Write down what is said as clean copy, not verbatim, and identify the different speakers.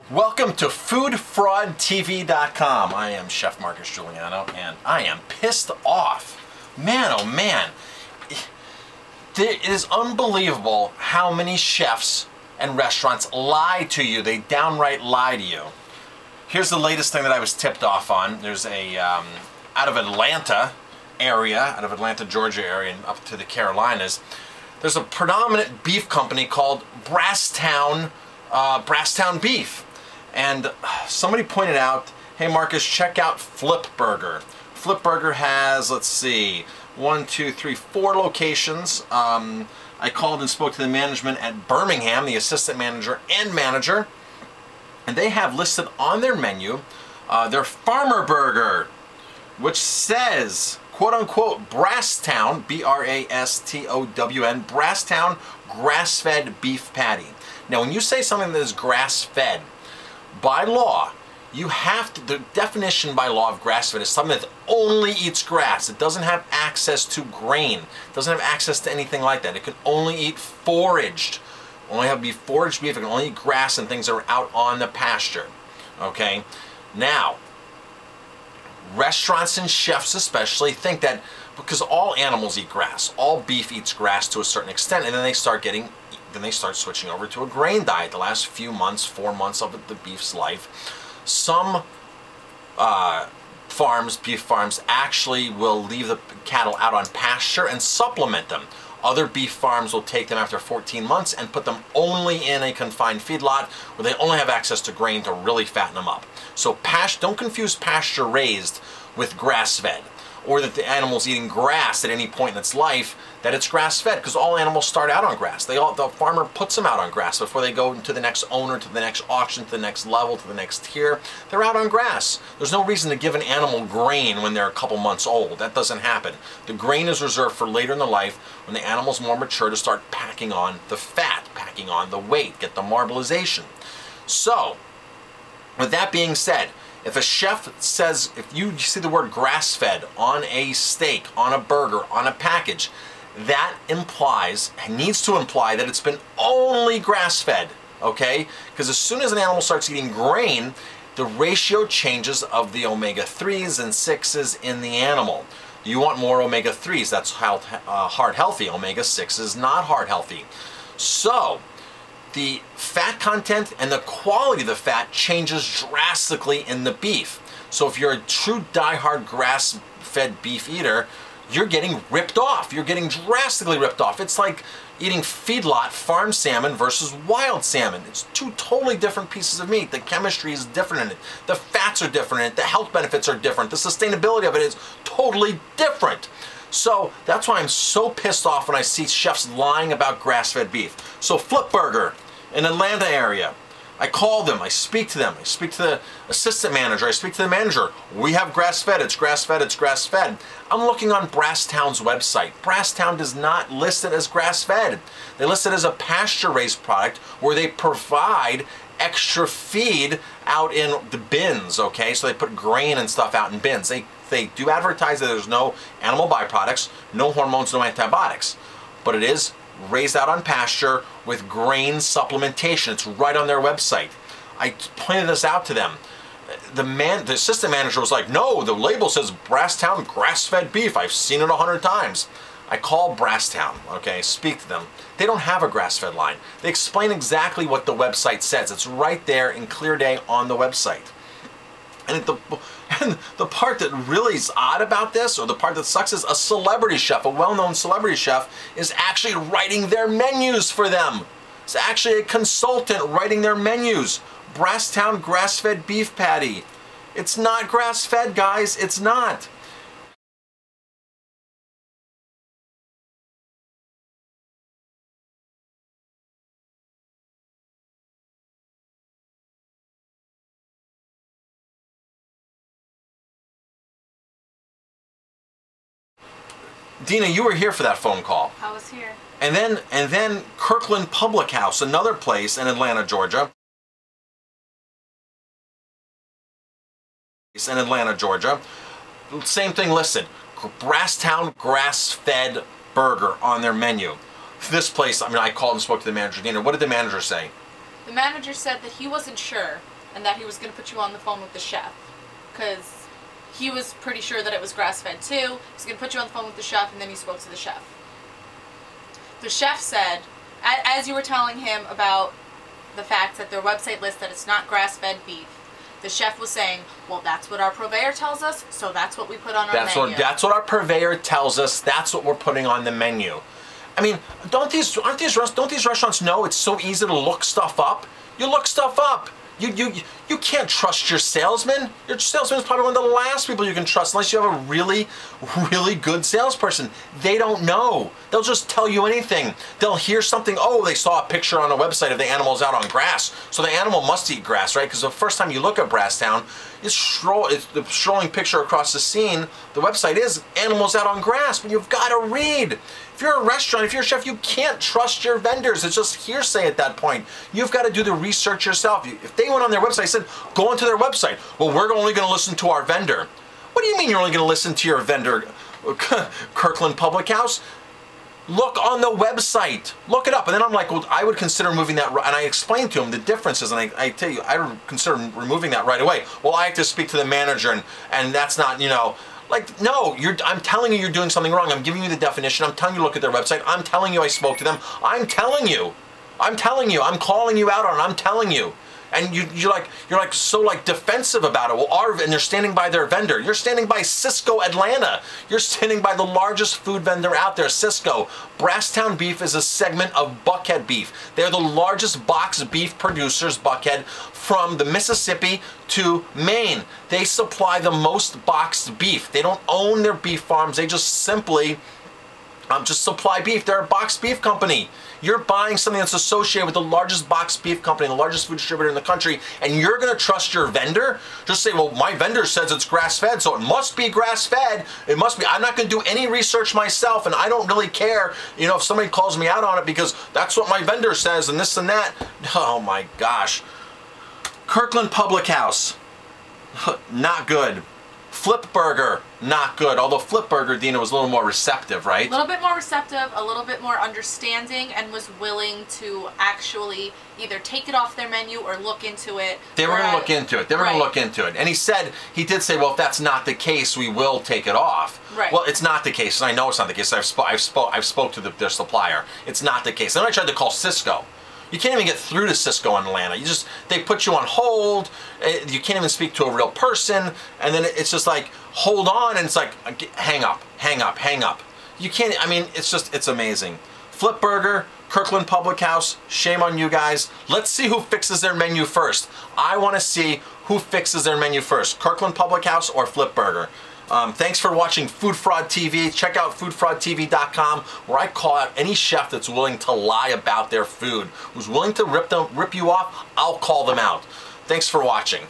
Speaker 1: Welcome to FoodFraudTV.com. I am Chef Marcus Giuliano, and I am pissed off. Man, oh man. It is unbelievable how many chefs and restaurants lie to you. They downright lie to you. Here's the latest thing that I was tipped off on. There's a, out of Atlanta area, out of Atlanta, Georgia area, and up to the Carolinas, there's a predominant beef company called Brasstown Beef. And somebody pointed out, hey Marcus, check out Flip Burger. Flip Burger has, let's see, 4 locations. I called and spoke to the management at Birmingham, the assistant manager and manager, and they have listed on their menu their Farmer Burger, which says, quote unquote, Brasstown, B-R-A-S-T-O-W-N, Brasstown grass-fed beef patty. Now when you say something that is grass-fed, by law, you have to, the definition by law of grass-fed is something that only eats grass. It doesn't have access to grain. It doesn't have access to anything like that. It can only eat foraged. Only have to be foraged beef. It can only eat grass and things that are out on the pasture. Okay? Now, restaurants and chefs especially think that because all animals eat grass, all beef eats grass to a certain extent, and then they start switching over to a grain diet the last few months, 4 months of the beef's life. Some beef farms actually will leave the cattle out on pasture and supplement them. Other beef farms will take them after 14 months and put them only in a confined feedlot where they only have access to grain to really fatten them up. So don't confuse pasture raised with grass-fed, or that the animal's eating grass at any point in its life, that it's grass-fed, because all animals start out on grass. The farmer puts them out on grass before they go to the next owner, to the next auction, to the next level, to the next tier. They're out on grass. There's no reason to give an animal grain when they're a couple months old. That doesn't happen. The grain is reserved for later in the life when the animal's more mature to start packing on the fat, packing on the weight, get the marbleization. So, with that being said, if a chef says, if you see the word grass-fed on a steak, on a burger, on a package, that needs to imply that it's been only grass-fed, okay? Because as soon as an animal starts eating grain, the ratio changes of the omega-3s and 6s in the animal. You want more omega-3s, that's heart healthy. Omega-6 is not heart healthy. So, the fat content and the quality of the fat changes drastically in the beef. So if you're a true die-hard grass-fed beef eater, you're getting ripped off. You're getting drastically ripped off. It's like eating feedlot farm salmon versus wild salmon. It's two totally different pieces of meat. The chemistry is different in it. The fats are different in it. The health benefits are different. The sustainability of it is totally different. So that's why I'm so pissed off when I see chefs lying about grass-fed beef. So Flip Burger in Atlanta area, I call them, I speak to them, I speak to the assistant manager, I speak to the manager. We have grass-fed, it's grass-fed, it's grass-fed. I'm looking on Brasstown's website. Brasstown does not list it as grass-fed. They list it as a pasture-raised product where they provide extra feed out in the bins, okay? So they put grain and stuff out in bins. They do advertise that there's no animal byproducts, no hormones, no antibiotics, but it is raised out on pasture with grain supplementation. It's right on their website. I pointed this out to them. The assistant manager was like, no, the label says Brasstown grass-fed beef. I've seen it 100 times. I call Brasstown, okay, speak to them. They don't have a grass-fed line. They explain exactly what the website says. It's right there in clear day on the website. And the part that really is odd about this, or the part that sucks, is a celebrity chef, a well-known celebrity chef, is actually writing their menus for them. It's actually a consultant writing their menus. Brasstown grass-fed beef patty. It's not grass-fed, guys. It's not. Dina, you were here for that phone call.
Speaker 2: I was here.
Speaker 1: And then Kirkland Public House, another place in Atlanta, Georgia. Same thing listed. Brasstown grass-fed burger on their menu. I called and spoke to the manager. Dina, what did the manager say?
Speaker 2: The manager said that he wasn't sure and that he was going to put you on the phone with the chef, because he was pretty sure that it was grass-fed too. He was going to put you on the phone with the chef, and then you spoke to the chef. The chef said, as you were telling him about the fact that their website lists that it's not grass-fed beef, the chef was saying, well, that's what our purveyor tells us, so that's what we put on our menu.
Speaker 1: That's what our purveyor tells us. That's what we're putting on the menu. I mean, don't these restaurants know it's so easy to look stuff up? You look stuff up. You can't trust your salesman. Your salesman is probably one of the last people you can trust unless you have a really, really good salesperson. They don't know. They'll just tell you anything. They'll hear something, oh, they saw a picture on a website of the animals out on grass, so the animal must eat grass, right? Because the first time you look at Brasstown, it's the scrolling picture across the scene. The website is animals out on grass, but you've got to read. If you're a restaurant, if you're a chef, you can't trust your vendors. It's just hearsay at that point. You've got to do the research yourself. If they went on their website and said, go onto their website, well, we're only going to listen to our vendor. What do you mean you're only going to listen to your vendor, Kirkland Public House? Look on the website. Look it up. And then I'm like, well, I would consider moving that. And I explained to him the differences. And I tell you, I would consider removing that right away. Well, I have to speak to the manager, and that's not, you know. Like, no, I'm telling you you're doing something wrong. I'm giving you the definition. I'm telling you look at their website. I'm telling you I spoke to them. I'm telling you. I'm calling you out on it. I'm telling you. And you're like so like defensive about it. Well, and they're standing by their vendor. You're standing by Sysco Atlanta. You're standing by the largest food vendor out there, Sysco. Brasstown Beef is a segment of Buckhead Beef. They're the largest boxed beef producers, Buckhead, from the Mississippi to Maine. They supply the most boxed beef. They don't own their beef farms. They just simply just supply beef. They're a boxed beef company. You're buying something that's associated with the largest boxed beef company, the largest food distributor in the country, and you're going to trust your vendor? Just say, well, my vendor says it's grass-fed, so it must be grass-fed. It must be. I'm not going to do any research myself, and I don't really care, you know, if somebody calls me out on it because that's what my vendor says and this and that. Oh, my gosh. Kirkland Public House, not good. Flip Burger, not good. Although Flip Burger, Dina, was a little more receptive, right?
Speaker 2: A little bit more receptive, a little bit more understanding, and was willing to actually either take it off their menu or look into it.
Speaker 1: They were going to look into it. They were going to look into it. And he did say, well, if that's not the case, we will take it off.
Speaker 2: Right.
Speaker 1: Well, it's not the case, and I know it's not the case. I've spoke to their supplier. It's not the case. Then I tried to call Sysco. You can't even get through to Sysco in Atlanta. They put you on hold. You can't even speak to a real person. And then it's just like, hold on. And it's like, hang up, hang up, hang up. You can't, I mean, it's amazing. Flip Burger, Kirkland Public House, shame on you guys. Let's see who fixes their menu first. I want to see who fixes their menu first, Kirkland Public House or Flip Burger. Thanks for watching Food Fraud TV. Check out foodfraudtv.com, where I call out any chef that's willing to lie about their food, who's willing to rip you off. I'll call them out. Thanks for watching.